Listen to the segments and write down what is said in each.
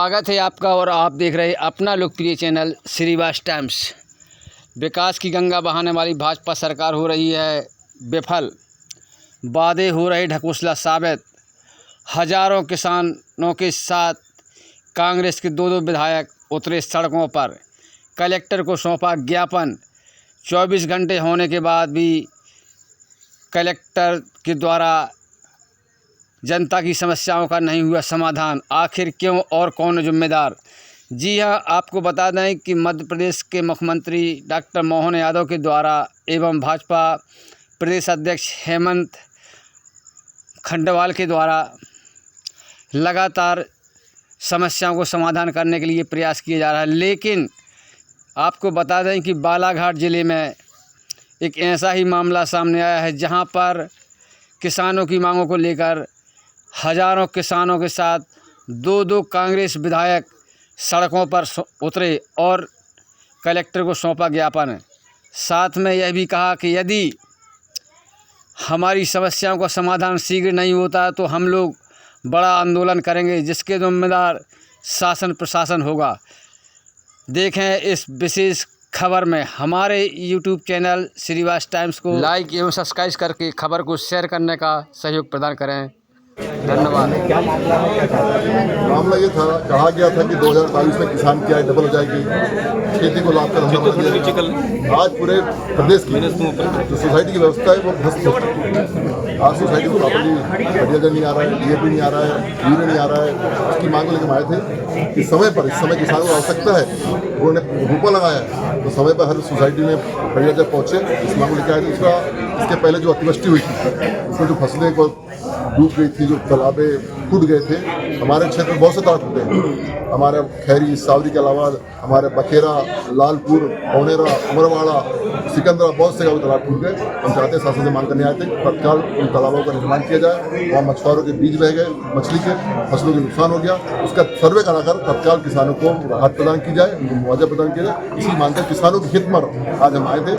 स्वागत है आपका और आप देख रहे हैं अपना लोकप्रिय चैनल श्रीवास टाइम्स। विकास की गंगा बहाने वाली भाजपा सरकार हो रही है विफल, वादे हो रहे ढकोसला साबित। हजारों किसानों के साथ कांग्रेस के दो विधायक उतरे सड़कों पर, कलेक्टर को सौंपा ज्ञापन। 24 घंटे होने के बाद भी कलेक्टर के द्वारा जनता की समस्याओं का नहीं हुआ समाधान। आखिर क्यों और कौन जिम्मेदार? जी हां, आपको बता दें कि मध्य प्रदेश के मुख्यमंत्री डॉक्टर मोहन यादव के द्वारा एवं भाजपा प्रदेश अध्यक्ष हेमंत खंडवाल के द्वारा लगातार समस्याओं को समाधान करने के लिए प्रयास किया जा रहा है। लेकिन आपको बता दें कि बालाघाट ज़िले में एक ऐसा ही मामला सामने आया है जहां पर किसानों की मांगों को लेकर हजारों किसानों के साथ दो कांग्रेस विधायक सड़कों पर उतरे और कलेक्टर को सौंपा ज्ञापन। साथ में यह भी कहा कि यदि हमारी समस्याओं का समाधान शीघ्र नहीं होता तो हम लोग बड़ा आंदोलन करेंगे, जिसके जिम्मेदार शासन प्रशासन होगा। देखें इस विशेष खबर में। हमारे YouTube चैनल श्रीवास टाइम्स को लाइक एवं सब्सक्राइब करके खबर को शेयर करने का सहयोग प्रदान करें। धन्यवाद। मामला ये था, कहा गया था कि 2022 में किसान की आय डबल हो जाएगी, खेती को लाभ का आज पूरे प्रदेश की जो सोसाइटी की व्यवस्था है वो ध्वस्त हो चुकी है। आज सोसाइटी को प्रॉपर्ली फर्टिलाइजर नहीं आ रहा है, DAP नहीं आ रहा है, यूरिया नहीं आ रहा है। उसकी मांग को लेकर आए थे कि इस समय किसानों को आवश्यकता है, उन्होंने रूपा लगाया तो समय पर हर सोसाइटी में फर्टिलाइजर पहुँचे। इस मांग को लेकर आए। दूसरा, इसके पहले जो अतिवृष्टि हुई थी उसमें जो फसलें को डूब गई थी, जो तालाबें फूट गए थे, हमारे क्षेत्र में बहुत से तालाब टूटे हैं। हमारे खैरी सावरी के अलावा हमारे बखेरा, लालपुर, पौनेरा, अमरवाड़ा, सिकंदरा बहुत से तालाब टूट गए। हम चाहते हैं, शासन से मांग करने आए थे तत्काल उन तालाबों का निर्माण किया जाए। वहाँ मछुआरों के बीज बह गए, मछली के फसलों के नुकसान हो गया, उसका सर्वे कराकर तत्काल किसानों को राहत प्रदान की जाए, उनको मुआवजा प्रदान किया जाए। इसी मांग कर किसानों के हित में आज हम आए थे।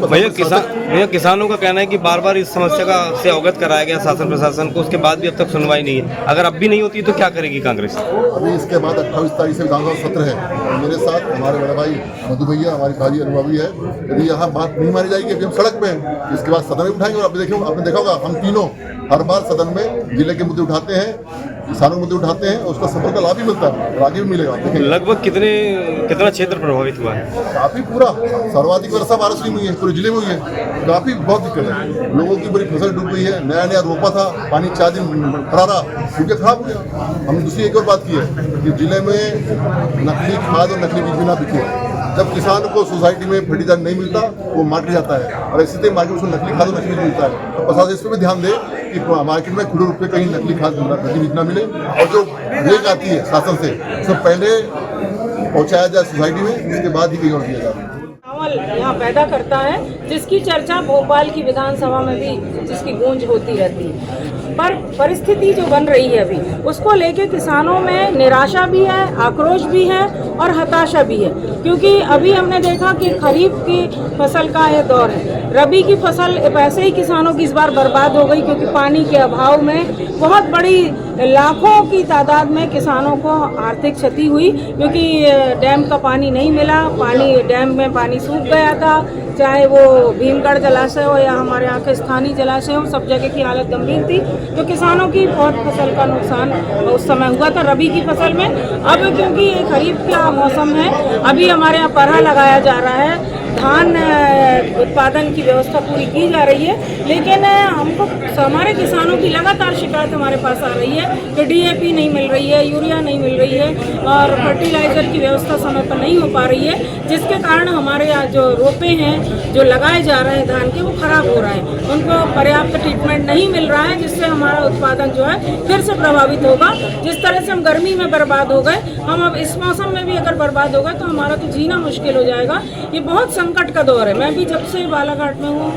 भैया किसानों का कहना है कि बार बार इस समस्या से अवगत कराया गया शासन प्रशासन को, उसके बाद भी अब तक सुनवाई नहीं है। अगर अब भी नहीं होती तो क्या करेगी कांग्रेस? अभी इसके बाद 28 तारीख से विधानसभा सत्र है। मेरे साथ हमारे बड़े भाई मधु भैया, हमारी भाजी अनुभवी है। यदि यहाँ बात नहीं मानी जाएगी, अभी हम सड़क पे हैं, इसके बाद सदन में उठाएंगे। और आपने देखा होगा, हम तीनों हर बार सदन में जिले के मुद्दे उठाते हैं, किसानों के मुद्दे उठाते हैं, उसका सफर का लाभ भी मिलता है और आगे भी मिलेगा। लगभग कितना क्षेत्र प्रभावित हुआ है? काफी पूरा सर्वाधिक वर्षा बारिश हुई है, पूरे जिले में हुई है। काफी बहुत दिक्कत है, लोगों की बड़ी फसल डूब गई है। नया रोपा था, पानी 4 दिन खड़ा रहा, क्योंकि खराब हो गया। हम दूसरी एक और बात की है कि जिले में नकली खाद और नकली बीज भी ना बिके। जब किसान को सोसाइटी में फर्टिलाइजर नहीं मिलता वो मार्केट जाता है, और इसी तरह मार्केट में नकली खाद और नकली बीज मिलता है। तो प्रशासन इस पर भी ध्यान दे कि मार्केट में खुले रूप में कहीं नकली खाद नकली बीज ना मिले, और जो रेट आती है शासन से उससे पहले पहुँचाया जाए सोसाइटी में, उसके बाद ही कहीं और दिया जाए। यहाँ पैदा करता है, जिसकी चर्चा भोपाल की विधानसभा में भी जिसकी गूंज होती रहती है। पर परिस्थिति जो बन रही है अभी, उसको लेके किसानों में निराशा भी है, आक्रोश भी है और हताशा भी है। क्योंकि अभी हमने देखा कि खरीफ की फसल का ये दौर है, रबी की फसल वैसे ही किसानों की इस बार बर्बाद हो गई, क्योंकि पानी के अभाव में बहुत बड़ी लाखों की तादाद में किसानों को आर्थिक क्षति हुई, क्योंकि डैम का पानी नहीं मिला। डैम में पानी सूख गया था, चाहे वो भीमगढ़ जलाशय हो या हमारे यहाँ के स्थानीय जलाशय हो, सब जगह की हालत गंभीर थी। तो किसानों की बहुत फसल का नुकसान उस समय हुआ था रबी की फसल में। अब क्योंकि ये खरीफ का मौसम है, अभी हमारे यहाँ परहा लगाया जा रहा है, धान उत्पादन की व्यवस्था पूरी की जा रही है। लेकिन हमको हमारे किसानों की लगातार शिकायत हमारे पास आ रही है कि DAP नहीं मिल रही है, यूरिया नहीं मिल रही है, और फर्टिलाइज़र की व्यवस्था समय पर नहीं हो पा रही है, जिसके कारण हमारे यहाँ जो रोपे हैं जो लगाए जा रहे हैं धान के, वो खराब हो रहा है। उनको पर्याप्त ट्रीटमेंट नहीं मिल रहा है, जिससे हमारा उत्पादन जो है फिर से प्रभावित होगा। जिस तरह से हम गर्मी में बर्बाद हो गए, हम अब इस मौसम में भी अगर बर्बाद हो गए तो हमारा तो जीना मुश्किल हो जाएगा। ये बहुत संकट का दौर है। मैं भी जब से बालाघाट में हूँ,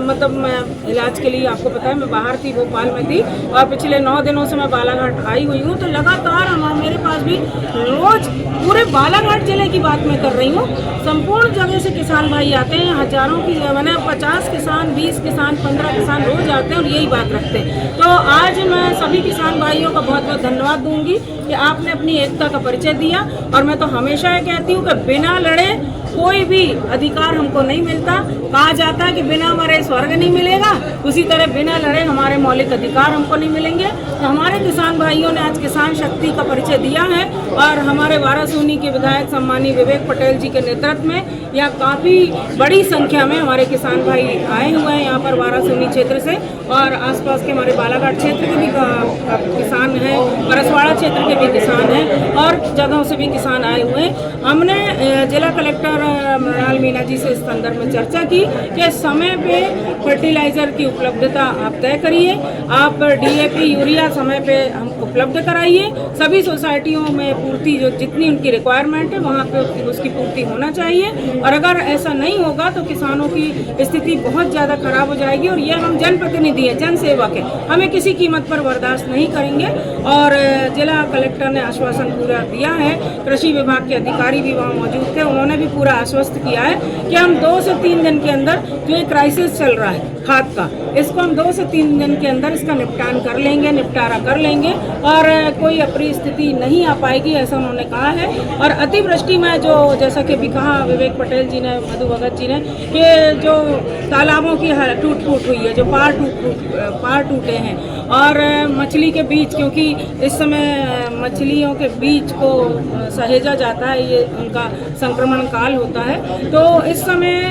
मतलब मैं इलाज के लिए, आपको पता है मैं बाहर थी, भोपाल में थी, और पिछले 9 दिनों से मैं बालाघाट आई हुई हूँ। तो लगातार मेरे पास भी रोज पूरे बालाघाट जिले की बात मैं कर रही हूँ, संपूर्ण जगह से किसान भाई आते हैं, हजारों की, मैंने 50 किसान, 20 किसान, 15 किसान रोज आते हैं और यही बात रखते हैं। तो आज मैं सभी किसान भाइयों का बहुत बहुत धन्यवाद दूंगी कि आपने अपनी एकता का परिचय दिया। और मैं तो हमेशा ये कहती हूँ कि बिना लड़े कोई भी अधिकार हमको नहीं मिलता। कहा जाता है कि बिना मरे स्वर्ग नहीं मिलेगा, उसी तरह बिना लड़े हमारे मौलिक अधिकार हमको नहीं मिलेंगे। तो हमारे किसान भाइयों ने आज किसान शक्ति का परिचय दिया है और हमारे वारासूनी के विधायक सम्मानीय विवेक पटेल जी के नेतृत्व में यहाँ काफ़ी बड़ी संख्या में हमारे किसान भाई आए हुए हैं यहाँ पर वारासूनी क्षेत्र से, और आसपास के हमारे बालाघाट क्षेत्र के भी किसान हैं, परसवाड़ा क्षेत्र के भी किसान हैं और जगहों से भी किसान आए हुए हैं। हमने जिला कलेक्टर मृणाल मीना जी से इस संदर्भ में चर्चा की कि समय पे फर्टिलाइजर की उपलब्धता आप तय करिए, आप DAP यूरिया समय पे हम उपलब्ध कराइए, सभी सोसाइटियों में पूर्ति जो जितनी उनकी रिक्वायरमेंट है वहाँ पे उसकी पूर्ति होना चाहिए। और अगर ऐसा नहीं होगा तो किसानों की स्थिति बहुत ज़्यादा खराब हो जाएगी। और ये हम जनप्रतिनिधि हैं, जनसेवक हैं, हमें किसी कीमत पर बर्दाश्त नहीं करेंगे। और जिला कलेक्टर ने आश्वासन पूरा दिया है, कृषि विभाग के अधिकारी भी वहाँ मौजूद थे, उन्होंने भी पूरा आश्वस्त किया है कि हम 2 से 3 दिन के अंदर जो ये क्राइसिस चल रहा है खाद का, इसको हम 2 से 3 दिन के अंदर इसका निपटारा कर लेंगे और कोई अप्रिय स्थिति नहीं आ पाएगी, ऐसा उन्होंने कहा है। और अतिवृष्टि में जो, जैसा कि भी कहा विवेक पटेल जी ने, मधु भगत जी ने, कि जो तालाबों की टूट फूट हुई है, जो पार टूटे हैं, और मछली के बीज, क्योंकि इस समय मछलियों के बीज को सहेजा जाता है, ये उनका संक्रमण काल होता है, तो इस समय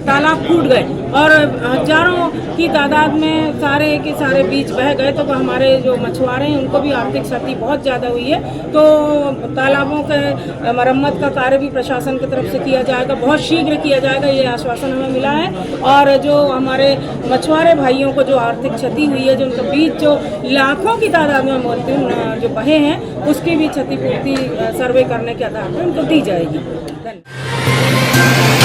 तालाब फूट गए और हजारों की तादाद में सारे के सारे बीज बह गए। तो हमारे जो मछुआरे हैं उनको भी आर्थिक क्षति बहुत ज़्यादा हुई है। तो तालाबों के मरम्मत का कार्य भी प्रशासन की तरफ से किया जाएगा, बहुत शीघ्र किया जाएगा, ये आश्वासन हमें मिला है। और जो हमारे मछुआरे भाइयों को जो आर्थिक क्षति हुई है, जो उनका बीज जो लाखों की तादाद में जो बहे हैं, उसकी भी क्षतिपूर्ति सर्वे करने के आधार पर उनको दी जाएगी। धन्यवाद।